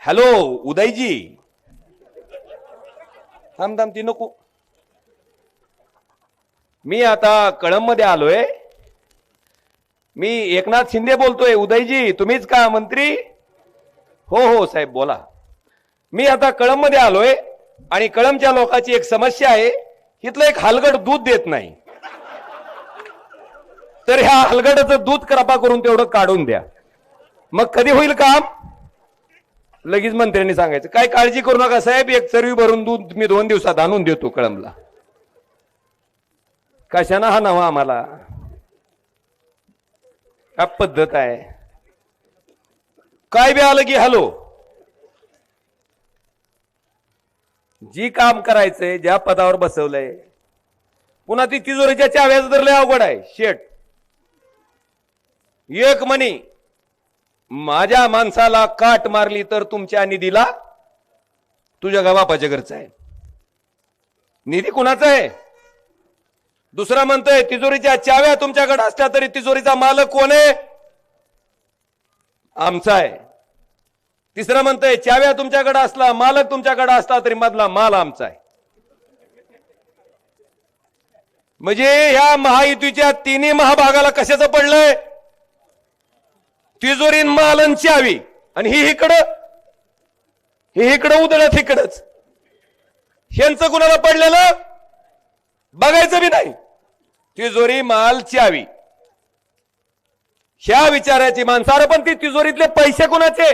Hello Udayji, थांब थांब ती नको. मी आता कळंबमध्ये आलोय. मी एकनाथ शिंदे बोलतोय. उदयजी तुम्हीच का मंत्री? हो हो साहेब बोला. मी आता कळंबमध्ये आलोय आणि कळंबच्या लोकांची एक समस्या आहे. इथलं एक हलगड दूध देत नाही. तर ह्या हलगडाचं दूध कृपा करून तेवढं काढून द्या. मग कधी होईल काम? लगेच मंत्र्यांनी सांगायचं. काय काळजी करू नका साहेब, एक चरवी भरून दूध मी 2 दिवसात आणून देतो कळंबला. कशाना हा नवा आम्हाला काय पद्धत आहे? काय बी आलं की हॅलो. जी काम करायचंय, ज्या पदावर बसवलंय, पुन्हा ती तिजोरीच्या चाव्याचं तर लय अवघड आहे. शेट एक म्हणी, माझ्या माणसाला काट मारली तर तुमच्या निधीला तुझ्या बापाच्या घरचा आहे. निधी कुणाचा आहे? दुसरा म्हणतोय तिजोरीच्या चाव्या तुमच्याकडे असल्या तरी तिजोरीचा मालक कोण आहे? आमचा आहे. तिसरा म्हणतोय चाव्या तुमच्याकडे असला, मालक तुमच्याकडे असला तरी मधला माल आमचा आहे. म्हणजे ह्या महायुतीच्या तिन्ही महाभागाला कशाचं पडलंय? तिजोरीन मालन चावी. आणि ही इकडं उधळत इकडच. ह्यांचं कुणाला पडलेलं बघायचं बी नाही. तिजोरी माल चावी ह्या विचाराची माणसाला. पण ती तिजोरीतले पैसे कुणाचे?